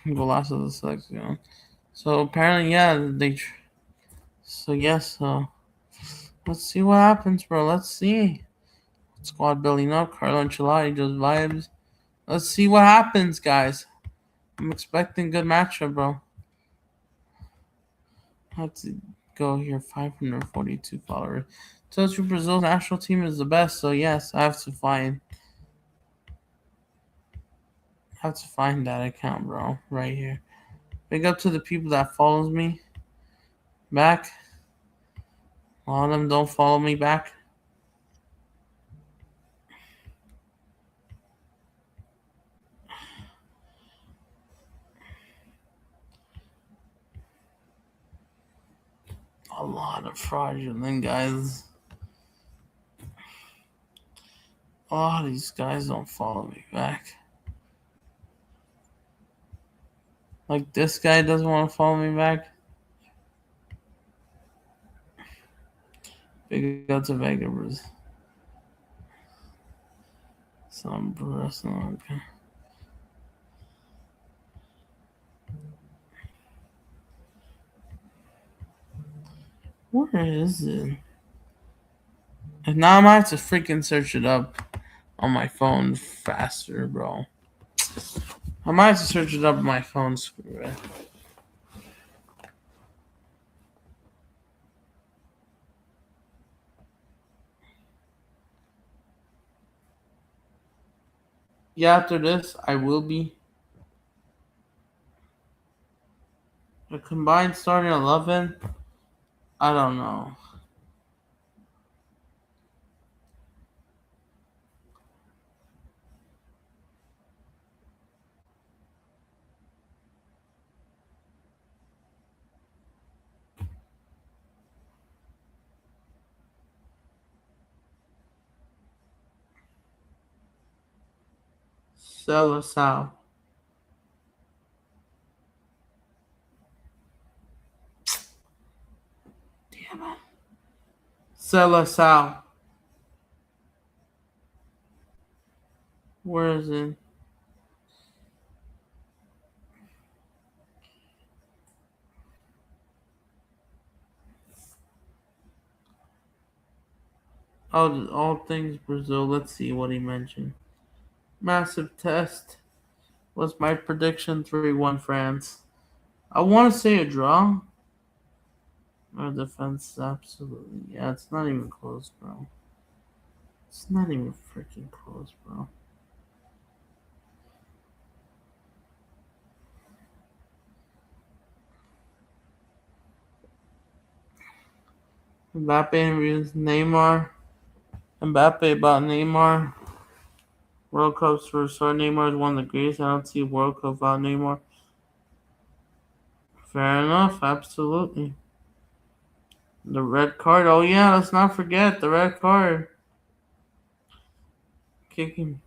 Golazo the selection. So apparently, yeah, So yes, let's see what happens, bro. Let's see. Squad building up. Carlo Ancelotti just vibes. Let's see what happens, guys. I'm expecting good matchup, bro. I have to go here. 542 followers. Tells you Brazil's national team is the best. So yes, I have to find that account, bro. Right here. Big up to the people that follows me back. A lot of them don't follow me back. A lot of fraudulent guys. A lot of these guys don't follow me back. Like this guy doesn't want to follow me back. Big up to Vegas. Some person. Okay. Where is it? And now I might have to freaking search it up on my phone faster, bro. I might have to search it up on my phone. Screw it. Yeah, after this, I will be. A combined starting 11? I don't know. Sell us out. Damn it. Sell us out. Where is it? Oh, all things Brazil. Let's see what he mentioned. Massive test. Was my prediction 3-1 France. I want to say a draw. Our defense, absolutely. Yeah, it's not even close, bro. It's not even freaking close, bro. Mbappe interviews Neymar. Mbappe about Neymar. World Cups for sure. Neymar is one of the greatest. I don't see a World Cup without Neymar. Fair enough, absolutely. The red card. Oh yeah, let's not forget the red card. Kicking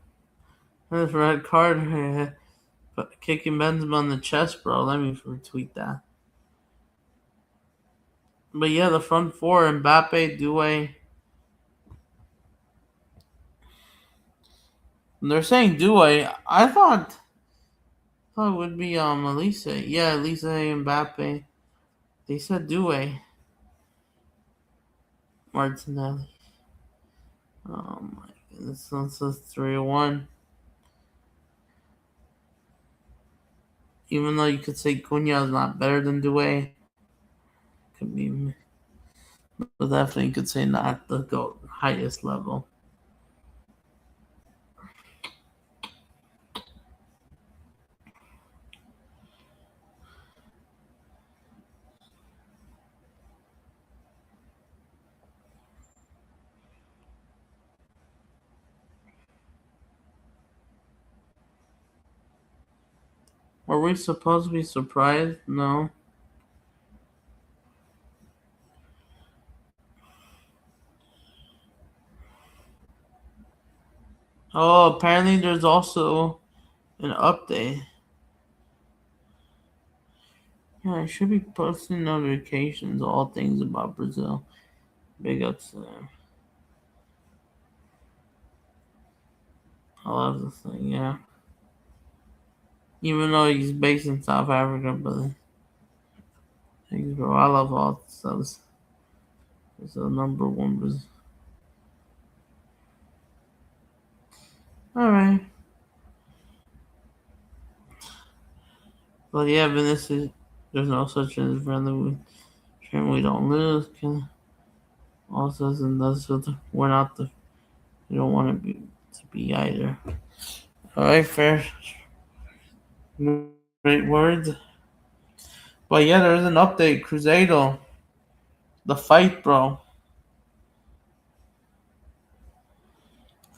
this red card. Kicking Benzema on the chest, bro. Let me retweet that. But yeah, the front four: Mbappe, Doué. They're saying Doué. I thought it would be Elise. Yeah, Elise and Mbappe. They said Doué. Martinelli. Oh my goodness, this is 3-1. Even though you could say Cunha is not better than Doué, could be, but definitely you could say not the highest level. Were we supposed to be surprised? No. Oh, apparently there's also an update. Yeah, I should be posting notifications, all things about Brazil. Big ups to them. I love this thing, yeah. Even though he's based in South Africa, but thanks, bro. I love all stuff. It's the number one Brazil. Alright. But yeah, Vinicius, there's no such thing as friendly. We don't lose. All says and does. We're not the. We don't want to be either. All right, fair. Great words. But yeah, there's an update. Cruzado, the fight, bro.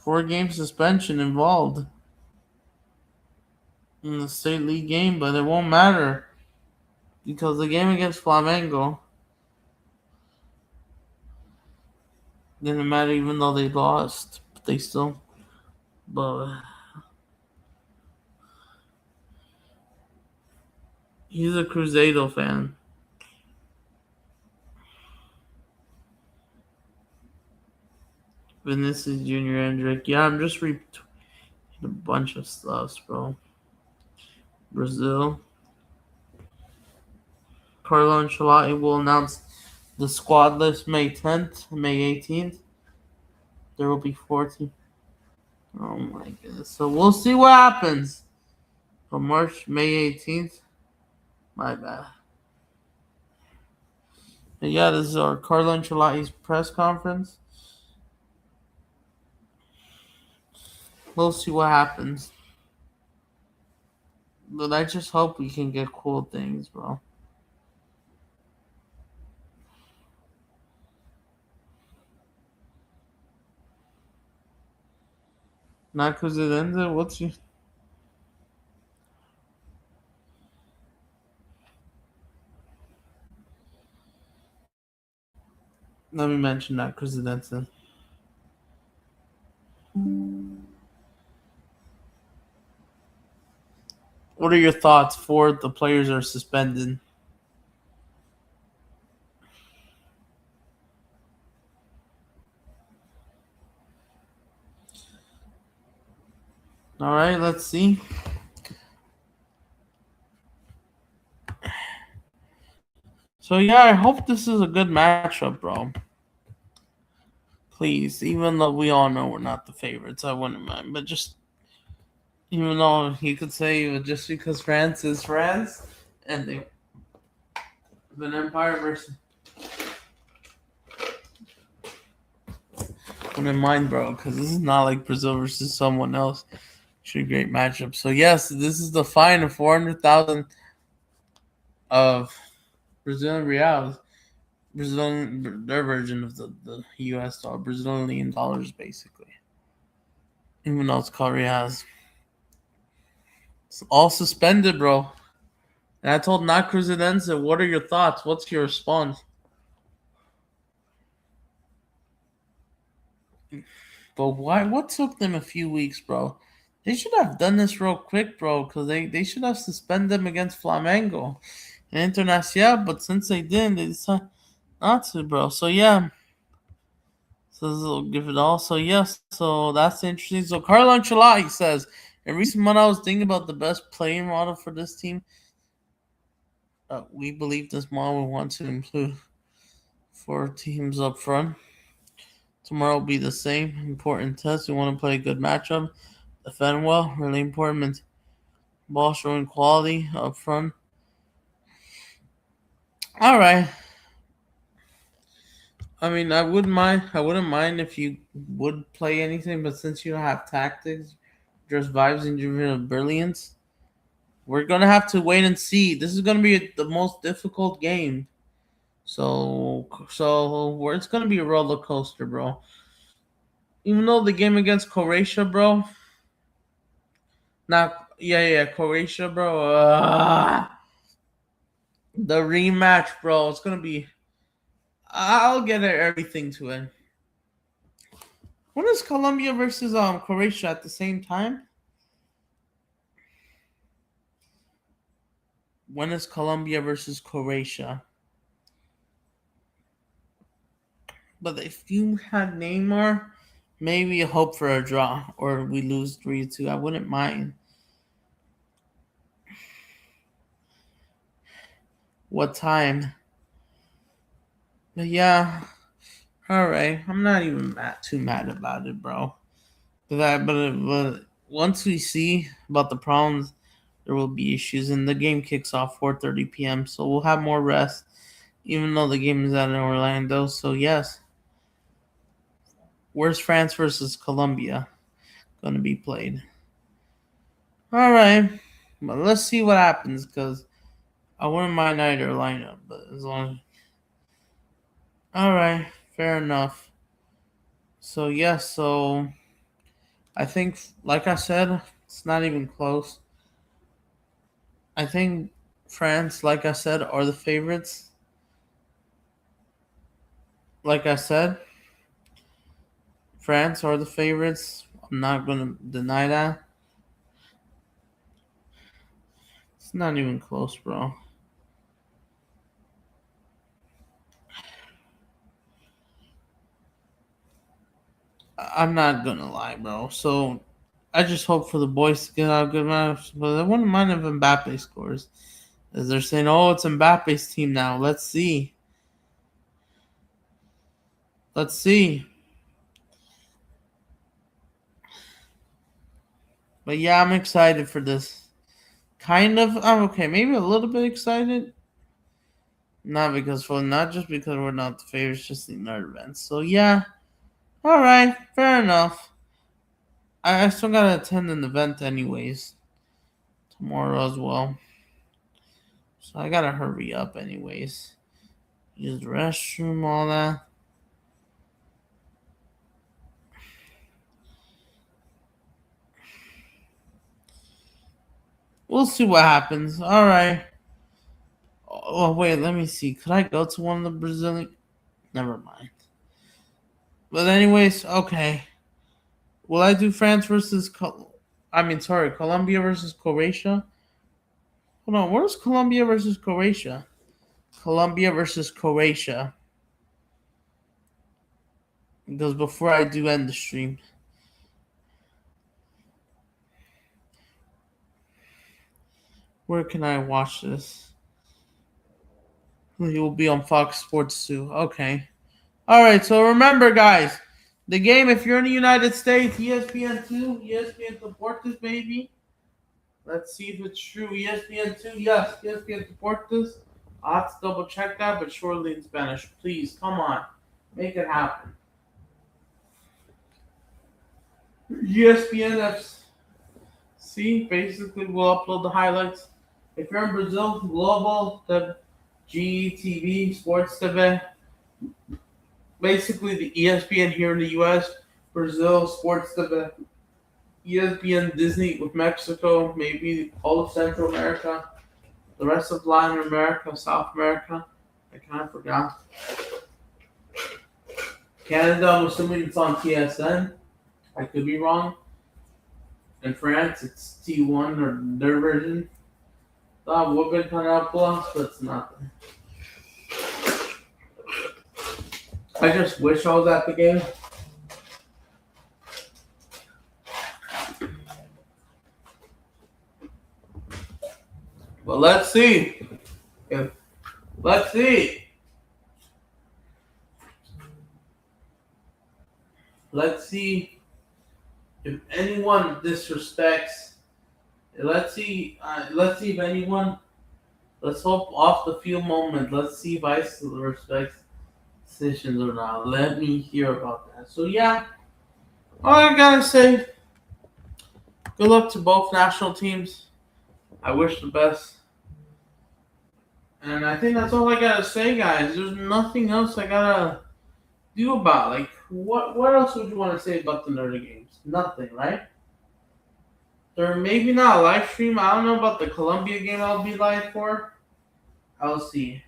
4-game suspension involved in the state league game, but it won't matter because the game against Flamengo didn't matter even though they lost. But they still. But he's a Cruzado fan. Vinicius Jr. Hendrick. Yeah, I'm just retweeting a bunch of stuffs, bro. Brazil. Carlo Ancelotti will announce the squad list May 10th, May 18th. There will be 14. Oh my goodness. So we'll see what happens. From May 18th. My bad. And yeah, this is our Carlo Ancelotti's press conference. We'll see what happens. But I just hope we can get cool things, bro. Not because it ended. What's your? Let me mention that because it ended. What are your thoughts for the players are suspended? All right, let's see. So yeah, I hope this is a good matchup, bro. Please, even though we all know we're not the favorites, I wouldn't mind. But just even though you could say just because France is France and they have an empire versus wouldn't mind, bro, because this is not like Brazil versus someone else. Should be a great matchup. So yes, this is the fine of 400,000 of Brazilian reals. Brazilian, their version of the U.S. dollar, Brazilian dollars, basically. Even though it's called reals. It's all suspended, bro. And I told Not Cruzeirense, what are your thoughts? What's your response? But why? What took them a few weeks, bro? They should have done this real quick, bro, because they should have suspended them against Flamengo and Internacional. But since they didn't, they decided not to, bro. So yeah. So this will give it all. So yes, so that's interesting. So Carlo Ancelotti says, in recent months I was thinking about the best playing model for this team. We believe this model we want to include four teams up front. Tomorrow will be the same important test. We want to play a good matchup, defend well, really important. Ball showing quality up front. All right. I mean, I wouldn't mind. I wouldn't mind if you would play anything, but since you have tactics, just vibes and juvenile brilliance, we're gonna have to wait and see. This is gonna be the most difficult game. So where it's gonna be a roller coaster, bro. Even though the game against Croatia, bro. Not yeah, Croatia, bro. The rematch, bro. It's gonna be. I'll get everything to it. When is Colombia versus Croatia at the same time? When is Colombia versus Croatia? But if you had Neymar, maybe a hope for a draw or we lose 3-2. I wouldn't mind. What time? But yeah, all right. I'm not even too mad about it, bro. But once we see about the problems, there will be issues, and the game kicks off 4:30 p.m. So we'll have more rest, even though the game is out in Orlando. So yes, where's France versus Colombia going to be played? All right, but let's see what happens because I wouldn't mind either lineup, but as long as all right, fair enough. So yes, so I think, like I said, it's not even close. I think France, like I said, are the favorites. Like I said, France are the favorites. I'm not gonna deny that. It's not even close, bro. I'm not gonna lie, bro. So I just hope for the boys to get out a good match. But I wouldn't mind if Mbappe scores. As they're saying, oh, it's Mbappe's team now. Let's see. Let's see. But yeah, I'm excited for this. Kind of. I'm okay. Maybe a little bit excited. Not just because we're not the favorites, just the nerd events. So yeah. All right. Fair enough. I still gotta attend an event anyways tomorrow as well. So I gotta hurry up anyways. Use the restroom, all that. We'll see what happens. All right. Oh, wait, let me see. Could I go to one of the Brazilian? Never mind. But anyways, okay. Will I do France versus Colombia versus Croatia? Hold on, where's Colombia versus Croatia? Colombia versus Croatia. Because before I do end the stream. Where can I watch this? It will be on Fox Sports 2. Okay. Alright, so remember guys, the game, if you're in the United States, ESPN2, ESPN Deportes, baby. Let's see if it's true. ESPN2, yes, ESPN Deportes. I'll have to double check that, but surely in Spanish. Please, come on. Make it happen. ESPN FC, basically, we'll upload the highlights. If you're in Brazil, Global, the GTV, Sports TV. Basically, the ESPN here in the US, Brazil, Sports TV. ESPN Disney with Mexico, maybe all of Central America, the rest of Latin America, South America. I kind of forgot. Canada, I'm assuming it's on TSN. I could be wrong. In France, it's T1 or their version. Would be Canal Plus, but it's not. I just wish I was at the game. But let's see. Let's see. Let's see if anyone disrespects. Let's see if anyone. Let's hope off the field moment. Let's see if I still respect decisions or not. Let me hear about that. So yeah, all I gotta say. Good luck to both national teams. I wish the best. And I think that's all I gotta say, guys. There's nothing else I gotta do about. Like, what else would you want to say about the Nerdy games? Nothing, right? There maybe not a live stream. I don't know about the Columbia game I'll be live for. I'll see.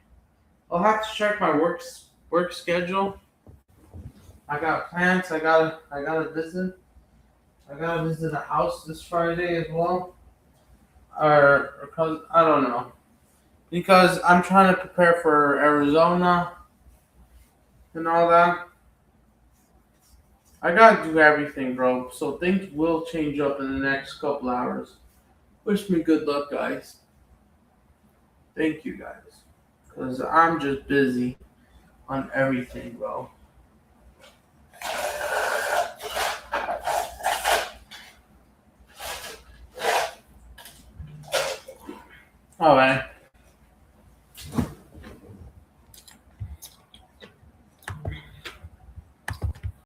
I'll have to check my work schedule. I got plans. I gotta visit. I gotta visit a house this Friday as well. Or cause I don't know. Because I'm trying to prepare for Arizona and all that. I gotta do everything, bro. So things will change up in the next couple hours. Wish me good luck, guys. Thank you, guys. Because I'm just busy on everything, bro. Alright.